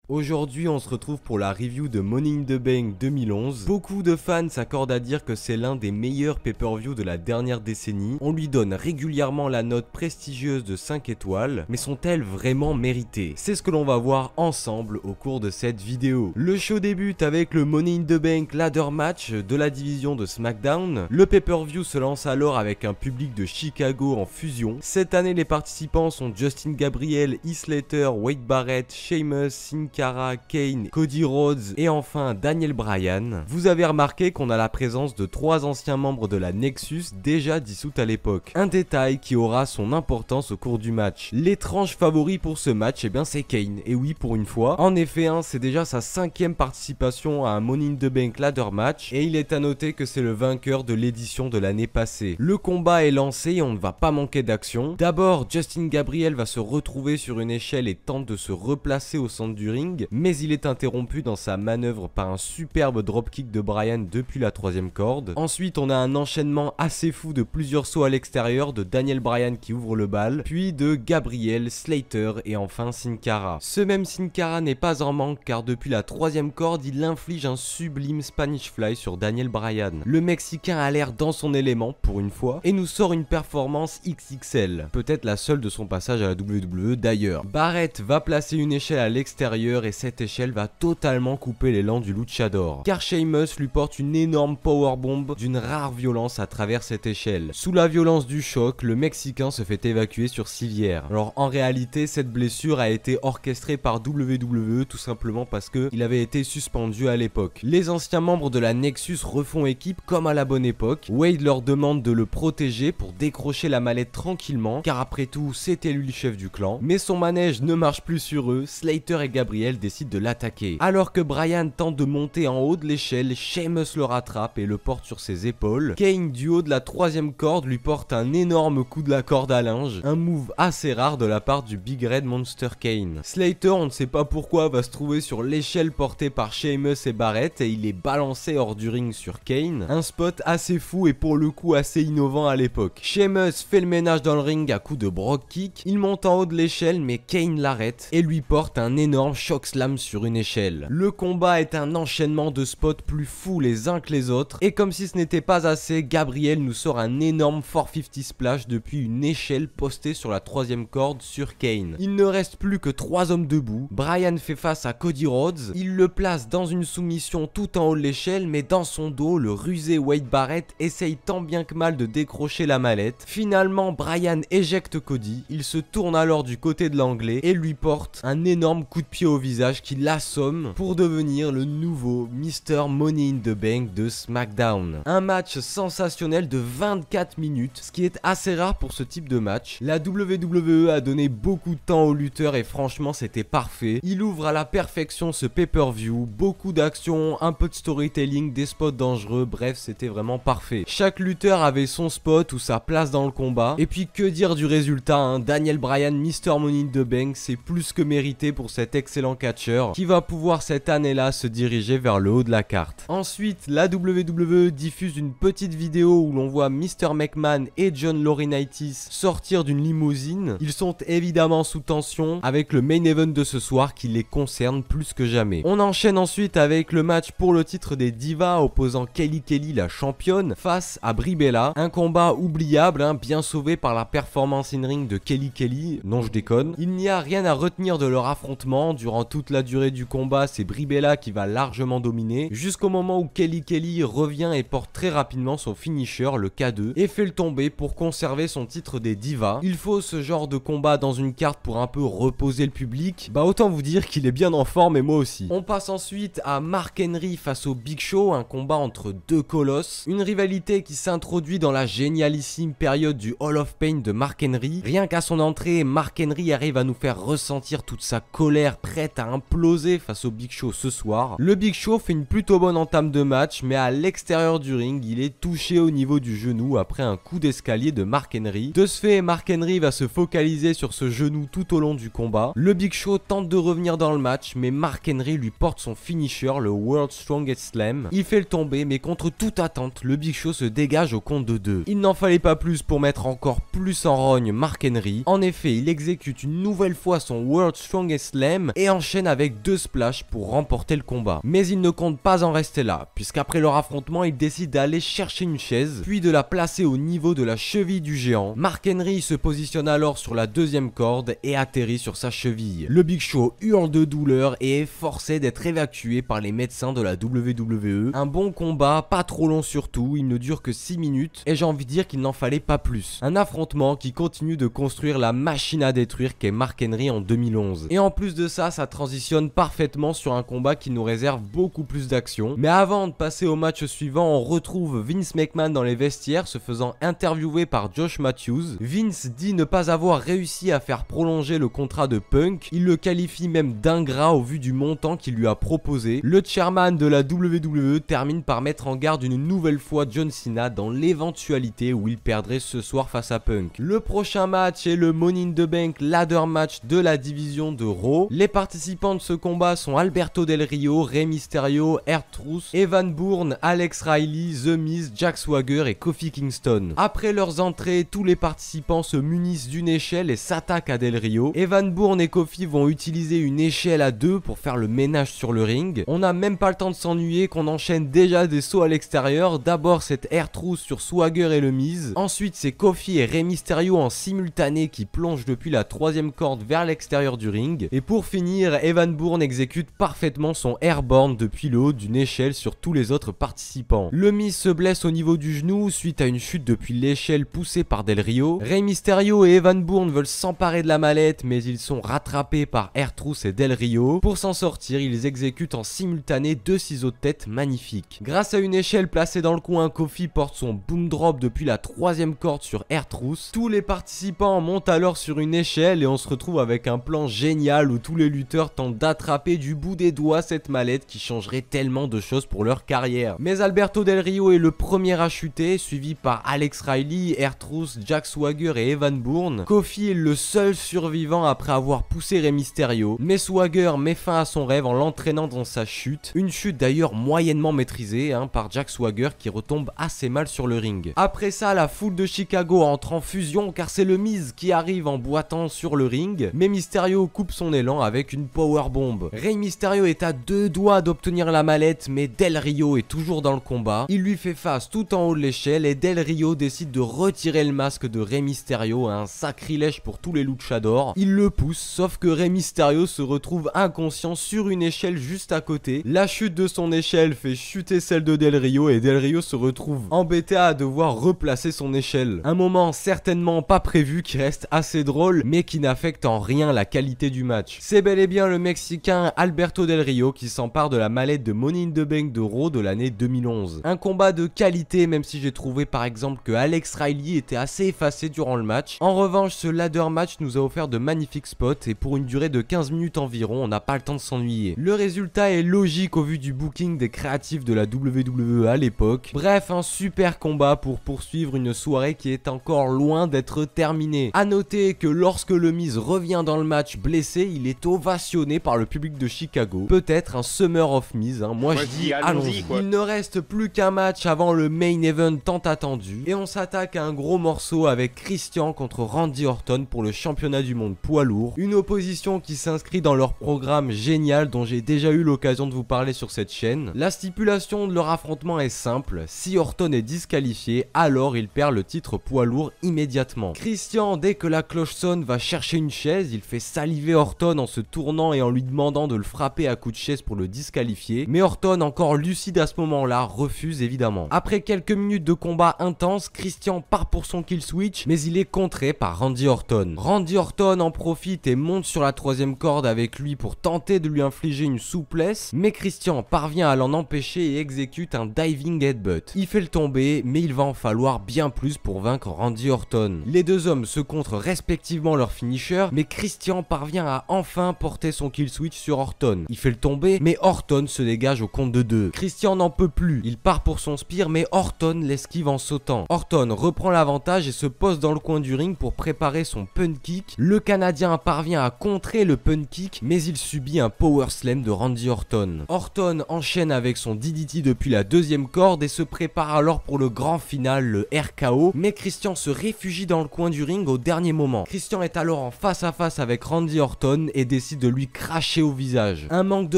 Aujourd'hui, on se retrouve pour la review de Money in the Bank 2011. Beaucoup de fans s'accordent à dire que c'est l'un des meilleurs pay-per-view de la dernière décennie. On lui donne régulièrement la note prestigieuse de 5 étoiles, mais sont-elles vraiment méritées? C'est ce que l'on va voir ensemble au cours de cette vidéo. Le show débute avec le Money in the Bank ladder match de la division de SmackDown. Le pay-per-view se lance alors avec un public de Chicago en fusion. Cette année, les participants sont Justin Gabriel, Heath Slater, Wade Barrett, Sheamus, Sin Cara, Kane, Cody Rhodes et enfin Daniel Bryan. Vous avez remarqué qu'on a la présence de 3 anciens membres de la Nexus déjà dissoute à l'époque. Un détail qui aura son importance au cours du match. L'étrange favori pour ce match, c'est Kane. Et oui, pour une fois. En effet, c'est déjà sa 5e participation à un Money in the Bank ladder match et il est à noter que c'est le vainqueur de l'édition de l'année passée. Le combat est lancé et on ne va pas manquer d'action. D'abord, Justin Gabriel va se retrouver sur une échelle et tente de se replacer au centre du ring, mais il est interrompu dans sa manœuvre par un superbe dropkick de Bryan depuis la 3e corde. Ensuite, on a un enchaînement assez fou de plusieurs sauts à l'extérieur de Daniel Bryan qui ouvre le bal, puis de Gabriel, Slater et enfin Sin Cara. Ce même Sin Cara n'est pas en manque car depuis la 3e corde, il inflige un sublime Spanish Fly sur Daniel Bryan. Le Mexicain a l'air dans son élément pour une fois et nous sort une performance XXL, peut-être la seule de son passage à la WWE d'ailleurs. Barrett va placer une échelle à l'extérieur et cette échelle va totalement couper l'élan du luchador, car Sheamus lui porte une énorme powerbomb d'une rare violence à travers cette échelle. Sous la violence du choc, le Mexicain se fait évacuer sur civière. Alors en réalité, cette blessure a été orchestrée par WWE tout simplement parce que il avait été suspendu à l'époque. Les anciens membres de la Nexus refont équipe comme à la bonne époque. Wade leur demande de le protéger pour décrocher la mallette tranquillement, car après tout, c'était lui le chef du clan. Mais son manège ne marche plus sur eux, Slater et Gabriel décide de l'attaquer. Alors que Bryan tente de monter en haut de l'échelle, Sheamus le rattrape et le porte sur ses épaules. Kane du haut de la 3e corde lui porte un énorme coup de la corde à linge, un move assez rare de la part du Big Red Monster Kane. Slater, on ne sait pas pourquoi, va se trouver sur l'échelle portée par Sheamus et Barrett et il est balancé hors du ring sur Kane. Un spot assez fou et pour le coup assez innovant à l'époque. Sheamus fait le ménage dans le ring à coups de brogue kick, il monte en haut de l'échelle mais Kane l'arrête et lui porte un énorme choc slam sur une échelle. Le combat est un enchaînement de spots plus fous les uns que les autres et comme si ce n'était pas assez, Gabriel nous sort un énorme 450 splash depuis une échelle postée sur la 3e corde sur Kane. Il ne reste plus que 3 hommes debout. Bryan fait face à Cody Rhodes, il le place dans une soumission tout en haut de l'échelle mais dans son dos, le rusé Wade Barrett essaye tant bien que mal de décrocher la mallette. Finalement, Bryan éjecte Cody, il se tourne alors du côté de l'anglais et lui porte un énorme coup de pied au visage qui l'assomme pour devenir le nouveau Mr. Money in the Bank de SmackDown. Un match sensationnel de 24 minutes, ce qui est assez rare pour ce type de match. La WWE a donné beaucoup de temps aux lutteurs et franchement c'était parfait. Il ouvre à la perfection ce pay-per-view, beaucoup d'action, un peu de storytelling, des spots dangereux, bref c'était vraiment parfait. Chaque lutteur avait son spot ou sa place dans le combat. Et puis que dire du résultat, Daniel Bryan, Mr. Money in the Bank, c'est plus que mérité pour cet excellent catcheur qui va pouvoir cette année-là se diriger vers le haut de la carte. Ensuite, la WWE diffuse une petite vidéo où l'on voit Mr. McMahon et John Laurinaitis sortir d'une limousine. Ils sont évidemment sous tension avec le main event de ce soir qui les concerne plus que jamais. On enchaîne ensuite avec le match pour le titre des Divas opposant Kelly Kelly, la championne, face à Brie Bella. Un combat oubliable, bien sauvé par la performance in-ring de Kelly Kelly. Non, je déconne. Il n'y a rien à retenir de leur affrontement. Durant toute la durée du combat, c'est Brie Bella qui va largement dominer, jusqu'au moment où Kelly Kelly revient et porte très rapidement son finisher, le K2, et fait le tomber pour conserver son titre des Divas. Il faut ce genre de combat dans une carte pour un peu reposer le public. Autant vous dire qu'il est bien en forme et moi aussi. On passe ensuite à Mark Henry face au Big Show, un combat entre deux colosses. Une rivalité qui s'introduit dans la génialissime période du Hall of Pain de Mark Henry. Rien qu'à son entrée, Mark Henry arrive à nous faire ressentir toute sa colère prête à imploser face au Big Show ce soir. Le Big Show fait une plutôt bonne entame de match, mais à l'extérieur du ring, il est touché au niveau du genou après un coup d'escalier de Mark Henry. De ce fait, Mark Henry va se focaliser sur ce genou tout au long du combat. Le Big Show tente de revenir dans le match, mais Mark Henry lui porte son finisher, le World's Strongest Slam. Il fait le tomber, mais contre toute attente, le Big Show se dégage au compte de 2. Il n'en fallait pas plus pour mettre encore plus en rogne Mark Henry. En effet, il exécute une nouvelle fois son World's Strongest Slam, et enchaîne avec 2 splashs pour remporter le combat. Mais il ne compte pas en rester là, puisqu'après leur affrontement, il décide d'aller chercher une chaise, puis de la placer au niveau de la cheville du géant. Mark Henry se positionne alors sur la 2e corde et atterrit sur sa cheville. Le Big Show hurle de douleur et est forcé d'être évacué par les médecins de la WWE. Un bon combat, pas trop long surtout, il ne dure que 6 minutes et j'ai envie de dire qu'il n'en fallait pas plus. Un affrontement qui continue de construire la machine à détruire qu'est Mark Henry en 2011. Et en plus de ça, ça transitionne parfaitement sur un combat qui nous réserve beaucoup plus d'action. Mais avant de passer au match suivant, on retrouve Vince McMahon dans les vestiaires se faisant interviewer par Josh Matthews. Vince dit ne pas avoir réussi à faire prolonger le contrat de Punk. Il le qualifie même d'ingrat au vu du montant qu'il lui a proposé. Le chairman de la WWE termine par mettre en garde une nouvelle fois John Cena dans l'éventualité où il perdrait ce soir face à Punk. Le prochain match est le Money in the Bank ladder match de la division de Raw. Les participants de ce combat sont Alberto Del Rio, Rey Mysterio, R-Truth, Evan Bourne, Alex Riley, The Miz, Jack Swagger et Kofi Kingston. Après leurs entrées, tous les participants se munissent d'une échelle et s'attaquent à Del Rio. Evan Bourne et Kofi vont utiliser une échelle à 2 pour faire le ménage sur le ring. On n'a même pas le temps de s'ennuyer qu'on enchaîne déjà des sauts à l'extérieur. D'abord cette R-Truth sur Swagger et le Miz. Ensuite c'est Kofi et Rey Mysterio en simultané qui plongent depuis la 3e corde vers l'extérieur du ring. Et pour finir, Evan Bourne exécute parfaitement son airborne depuis le haut d'une échelle sur tous les autres participants. Le Miz se blesse au niveau du genou suite à une chute depuis l'échelle poussée par Del Rio. Rey Mysterio et Evan Bourne veulent s'emparer de la mallette mais ils sont rattrapés par R-Truth et Del Rio. Pour s'en sortir, ils exécutent en simultané 2 ciseaux de tête magnifiques. Grâce à une échelle placée dans le coin, Kofi porte son boom drop depuis la 3e corde sur R-Truth. Tous les participants montent alors sur une échelle et on se retrouve avec un plan génial où tous les lutteurs tentent d'attraper du bout des doigts cette mallette qui changerait tellement de choses pour leur carrière. Mais Alberto Del Rio est le premier à chuter, suivi par Alex Riley, R-Truth, Jack Swagger et Evan Bourne. Kofi est le seul survivant après avoir poussé Rey Mysterio, mais Swagger met fin à son rêve en l'entraînant dans sa chute. Une chute d'ailleurs moyennement maîtrisée par Jack Swagger qui retombe assez mal sur le ring. Après ça, la foule de Chicago entre en fusion car c'est le Miz qui arrive en boitant sur le ring, mais Mysterio coupe son élan avec une powerbomb. Rey Mysterio est à 2 doigts d'obtenir la mallette, mais Del Rio est toujours dans le combat. Il lui fait face tout en haut de l'échelle et Del Rio décide de retirer le masque de Rey Mysterio, un sacrilège pour tous les luchadors. Il le pousse, sauf que Rey Mysterio se retrouve inconscient sur une échelle juste à côté. La chute de son échelle fait chuter celle de Del Rio et Del Rio se retrouve embêté à devoir replacer son échelle. Un moment certainement pas prévu qui reste assez drôle mais qui n'affecte en rien la qualité du match. C'est bel et bien le Mexicain Alberto Del Rio qui s'empare de la mallette de Money in the Bank de Raw de l'année 2011. Un combat de qualité même si j'ai trouvé par exemple que Alex Riley était assez effacé durant le match. En revanche, ce ladder match nous a offert de magnifiques spots et pour une durée de 15 minutes environ, on n'a pas le temps de s'ennuyer. Le résultat est logique au vu du booking des créatifs de la WWE à l'époque. Bref, un super combat pour poursuivre une soirée qui est encore loin d'être terminée. A noter que lorsque le Miz revient dans le match blessé, il est ovationné par le public de Chicago. Peut-être un Summer of Miz, moi je dis allons-y. Il ne reste plus qu'un match avant le main event tant attendu et on s'attaque à un gros morceau avec Christian contre Randy Orton pour le championnat du monde poids lourd. Une opposition qui s'inscrit dans leur programme génial dont j'ai déjà eu l'occasion de vous parler sur cette chaîne. La stipulation de leur affrontement est simple, si Orton est disqualifié, alors il perd le titre poids lourd immédiatement. Christian, dès que la cloche sonne, va chercher une chaise, il fait saliver Orton en se tournant et en lui demandant de le frapper à coups de chaise pour le disqualifier, mais Orton, encore lucide à ce moment-là, refuse évidemment. Après quelques minutes de combat intense, Christian part pour son kill switch, mais il est contré par Randy Orton. Randy Orton en profite et monte sur la 3e corde avec lui pour tenter de lui infliger une souplesse, mais Christian parvient à l'en empêcher et exécute un diving headbutt. Il fait le tomber, mais il va en falloir bien plus pour vaincre Randy Orton. Les deux hommes se contrent respectivement leur finisher, mais Christian parvient à enfin porter son kill switch sur Orton. Il fait le tomber, mais Orton se dégage au compte de 2. Christian n'en peut plus, il part pour son spear, mais Orton l'esquive en sautant. Orton reprend l'avantage et se pose dans le coin du ring pour préparer son pun kick. Le Canadien parvient à contrer le pun kick, mais il subit un power slam de Randy Orton. Orton enchaîne avec son DDT depuis la 2e corde et se prépare alors pour le grand final, le RKO, mais Christian se réfugie dans le coin du ring au dernier moment. Christian est alors en face à face avec Randy Orton et décide de lui cracher au visage. Un manque de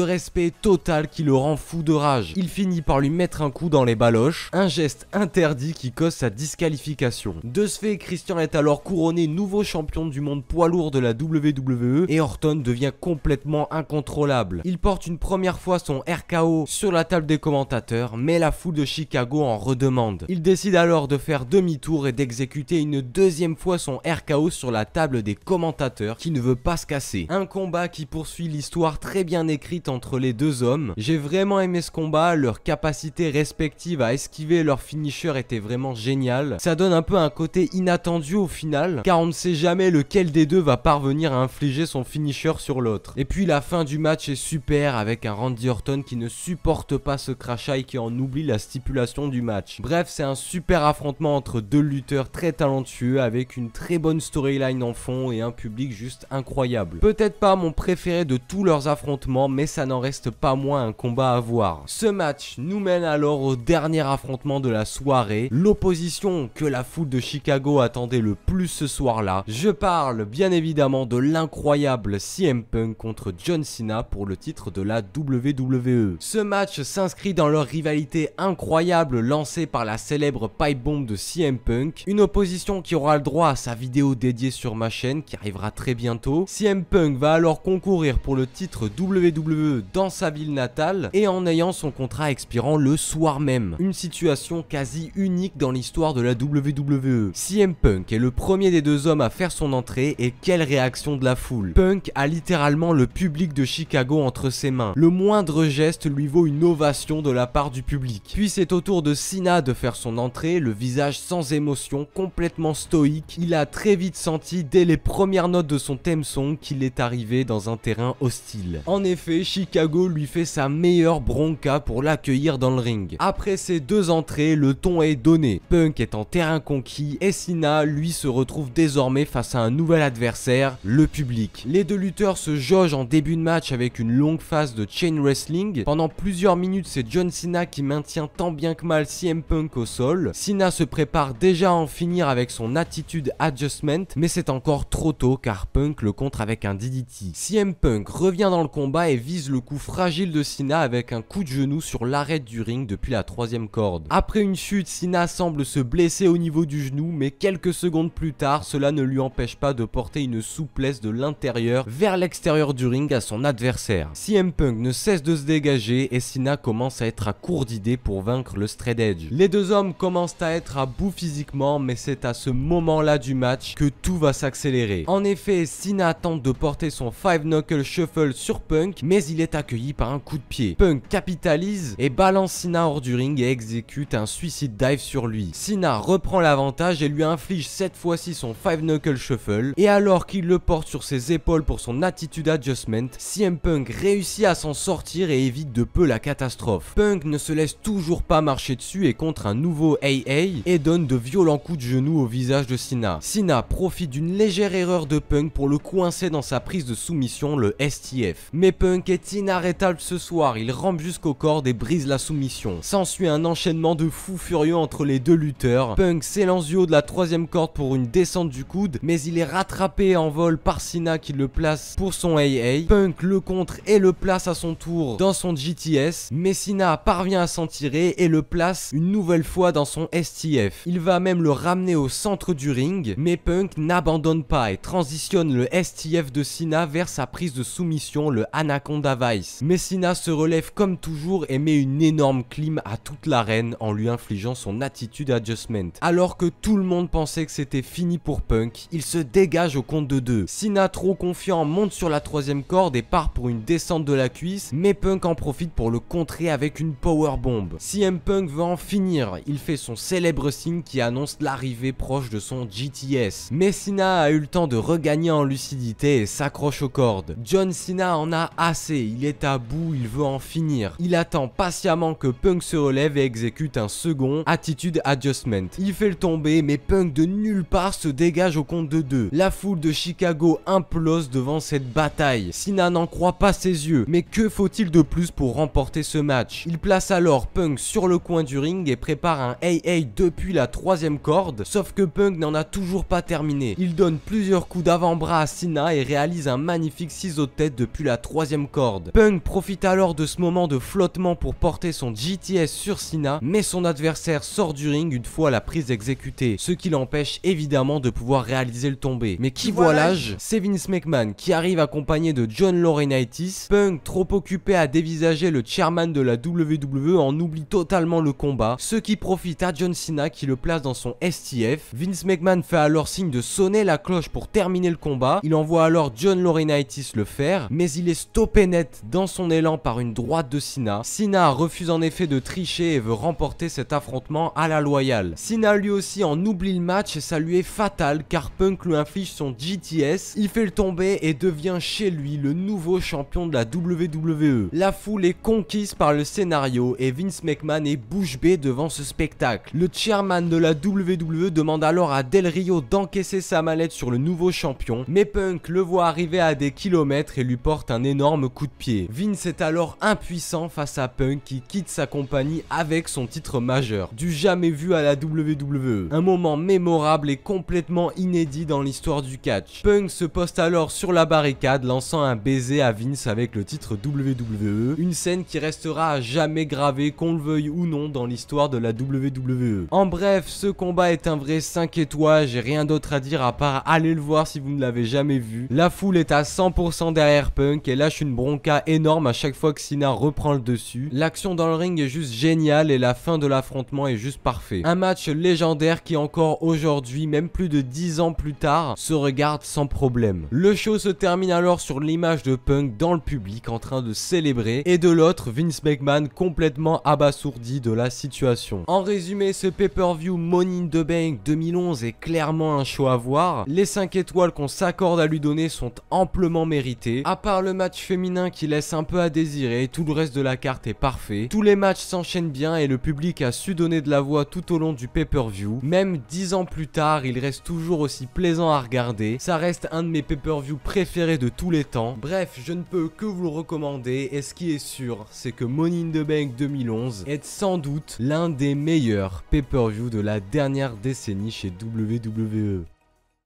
respect total qui le rend fou de rage. Il finit par lui mettre un coup dans les baloches, un geste interdit qui cause sa disqualification. De ce fait, Christian est alors couronné nouveau champion du monde poids lourd de la WWE et Orton devient complètement incontrôlable. Il porte une première fois son RKO sur la table des commentateurs, mais la foule de Chicago en redemande. Il décide alors de faire demi-tour et d'exécuter une deuxième fois son RKO sur la table des commentateurs qui ne veut pas se casser. Un combat qui poursuit l'histoire très bien écrite entre les deux hommes. J'ai vraiment aimé ce combat, leur capacité respective à esquiver leur finisher était vraiment géniale. Ça donne un peu un côté inattendu au final, car on ne sait jamais lequel des deux va parvenir à infliger son finisher sur l'autre. Et puis la fin du match est super avec un Randy Orton qui ne supporte pas ce crachat et qui en oublie la stipulation du match. Bref, c'est un super affrontement entre deux lutteurs très talentueux avec une très bonne storyline en fond et un public juste incroyable. Peut-être pas mon préféré de tous leurs affrontements, mais ça n'en reste pas moins un combat à voir. Ce match nous mène alors au dernier affrontement de la soirée, l'opposition que la foule de Chicago attendait le plus ce soir-là. Je parle bien évidemment de l'incroyable CM Punk contre John Cena pour le titre de la WWE. Ce match s'inscrit dans leur rivalité incroyable lancée par la célèbre pipe bomb de CM Punk, une opposition qui aura le droit à sa vidéo dédiée sur ma chaîne qui arrivera très bientôt. CM Punk va alors concourir pour le titre WWE dans sa ville natale et en ayant son contrat expirant le soir même. Une situation quasi unique dans l'histoire de la WWE. CM Punk est le premier des deux hommes à faire son entrée et quelle réaction de la foule. Punk a littéralement le public de Chicago entre ses mains. Le moindre geste lui vaut une ovation de la part du public. Puis c'est au tour de Cena de faire son entrée, le visage sans émotion, complètement stoïque. Il a très vite senti dès les premières notes de son theme song qu'il est arrivé dans un terrain hostile. En effet, Chicago lui fait sa meilleure bronca pour l'accueillir dans le ring. Après ces deux entrées, le ton est donné. Punk est en terrain conquis et Cena, lui, se retrouve désormais face à un nouvel adversaire, le public. Les deux lutteurs se jaugent en début de match avec une longue phase de chain wrestling. Pendant plusieurs minutes, c'est John Cena qui maintient tant bien que mal CM Punk au sol. Cena se prépare déjà à en finir avec son attitude adjustment, mais c'est encore trop tôt car Punk le contre avec un DDT. CM Punk revient dans le combat et vise le coup fragile de Cena avec un coup de genou sur l'arête du ring depuis la troisième corde. Après une chute, Cena semble se blesser au niveau du genou, mais quelques secondes plus tard, cela ne lui empêche pas de porter une souplesse de l'intérieur vers l'extérieur du ring à son adversaire. CM Punk ne cesse de se dégager et Cena commence à être à court d'idées pour vaincre le straight edge. Les deux hommes commencent à être à bout physiquement, mais c'est à ce moment-là du match que tout va s'accélérer. En effet, Cena tente de porter son 5 knuckle shuffle sur Punk, mais il est accueilli par un coup de pied. Punk capitalise et balance Cena hors du ring et exécute un suicide dive sur lui. Cena reprend l'avantage et lui inflige cette fois-ci son 5 knuckle shuffle, et alors qu'il le porte sur ses épaules pour son attitude adjustment, CM Punk réussit à s'en sortir et évite de peu la catastrophe. Punk ne se laisse toujours pas marcher dessus et contre un nouveau AA et donne de violents coups de genoux au visage de Cena. Cena profite d'une légère erreur de Punk pour le coincer dans sa prise de soumission, le STF. Mais Punk est inarrêtable ce soir, il rampe jusqu'aux cordes et brise la soumission. S'ensuit un enchaînement de fous furieux entre les deux lutteurs. Punk s'élance du haut de la troisième corde pour une descente du coude, mais il est rattrapé en vol par Cena qui le place pour son AA. Punk le contre et le place à son tour dans son GTS, mais Cena parvient à s'en tirer et le place une nouvelle fois dans son STF. Il va même le ramener au centre du ring, mais Punk n'abandonne pas et transitionne le STF de Cena vers sa prise de soumission, le Anaconda Vice. Mais Cena se relève comme toujours et met une énorme clim à toute l'arène en lui infligeant son attitude adjustment. Alors que tout le monde pensait que c'était fini pour Punk, il se dégage au compte de 2. Cena, trop confiant, monte sur la troisième corde et part pour une descente de la cuisse, mais Punk en profite pour le contrer avec une powerbomb. CM Punk veut en finir, il fait son célèbre signe qui annonce l'arrivée proche de son GTS. Mais Cena a eu le temps de regagner en lucidité et s'accroche aux cordes. John Cena en a assez, il est à bout, il veut en finir. Il attend patiemment que Punk se relève et exécute un second attitude adjustment. Il fait le tomber, mais Punk de nulle part se dégage au compte de 2. La foule de Chicago implose devant cette bataille. Cena n'en croit pas ses yeux, mais que faut-il de plus pour remporter ce match? Il place alors Punk sur le coin du ring et prépare un AA depuis la troisième corde, sauf que Punk n'en a toujours pas terminé. Il donne plusieurs coups d'avant-bras à Cena et réalise un magnifique fixe 6 autres têtes depuis la 3ème corde. Punk profite alors de ce moment de flottement pour porter son GTS sur Cena, mais son adversaire sort du ring une fois la prise exécutée, ce qui l'empêche évidemment de pouvoir réaliser le tombé. Mais qui voit l'âge? C'est Vince McMahon qui arrive accompagné de John Laurinaitis. Punk, trop occupé à dévisager le chairman de la WWE, en oublie totalement le combat, ce qui profite à John Cena qui le place dans son STF. Vince McMahon fait alors signe de sonner la cloche pour terminer le combat. Il envoie alors John Laurinaitis le faire, mais il est stoppé net dans son élan par une droite de Cena. Cena refuse en effet de tricher et veut remporter cet affrontement à la loyale. Cena lui aussi en oublie le match et ça lui est fatal car Punk lui inflige son GTS. Il fait le tomber et devient chez lui le nouveau champion de la WWE. La foule est conquise par le scénario et Vince McMahon est bouche bée devant ce spectacle. Le chairman de la WWE demande alors à Del Rio d'encaisser sa mallette sur le nouveau champion, mais Punk le voit arriver à des kilomètres et lui porte un énorme coup de pied. Vince est alors impuissant face à Punk qui quitte sa compagnie avec son titre majeur, du jamais vu à la WWE. Un moment mémorable et complètement inédit dans l'histoire du catch. Punk se poste alors sur la barricade, lançant un baiser à Vince avec le titre WWE, une scène qui restera à jamais gravée, qu'on le veuille ou non, dans l'histoire de la WWE. En bref, ce combat est un vrai 5 étoiles, j'ai rien d'autre à dire à part aller le voir si vous ne l'avez jamais vu. La foule est à 100% derrière Punk et lâche une bronca énorme à chaque fois que Cena reprend le dessus. L'action dans le ring est juste géniale et la fin de l'affrontement est juste parfait. Un match légendaire qui encore aujourd'hui, même plus de 10 ans plus tard, se regarde sans problème. Le show se termine alors sur l'image de Punk dans le public en train de célébrer et de l'autre Vince McMahon complètement abasourdi de la situation. En résumé, ce pay-per-view Money in the Bank 2011 est clairement un show à voir. Les 5 étoiles qu'on s'accorde à lui donner sont amplement méritées. À part le match féminin qui laisse un peu à désirer, tout le reste de la carte est parfait. Tous les matchs s'enchaînent bien et le public a su donner de la voix tout au long du pay-per-view. Même 10 ans plus tard, il reste toujours aussi plaisant à regarder. Ça reste un de mes pay-per-view préférés de tous les temps. Bref, je ne peux que vous le recommander et ce qui est sûr, c'est que Money in the Bank 2011 est sans doute l'un des meilleurs pay-per-view de la dernière décennie chez WWE.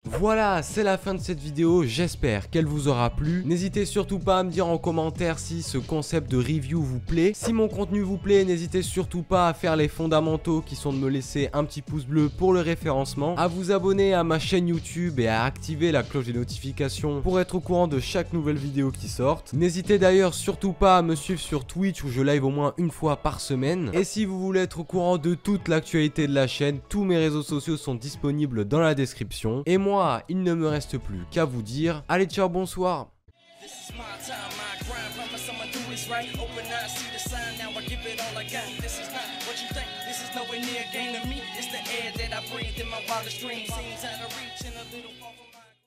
Voilà, c'est la fin de cette vidéo, j'espère qu'elle vous aura plu. N'hésitez surtout pas à me dire en commentaire si ce concept de review vous plaît. Si mon contenu vous plaît, n'hésitez surtout pas à faire les fondamentaux qui sont de me laisser un petit pouce bleu pour le référencement, à vous abonner à ma chaîne YouTube et à activer la cloche des notifications pour être au courant de chaque nouvelle vidéo qui sorte. N'hésitez d'ailleurs surtout pas à me suivre sur Twitch où je live au moins une fois par semaine. Et si vous voulez être au courant de toute l'actualité de la chaîne, tous mes réseaux sociaux sont disponibles dans la description. Et moi, il ne me reste plus qu'à vous dire, allez ciao, bonsoir.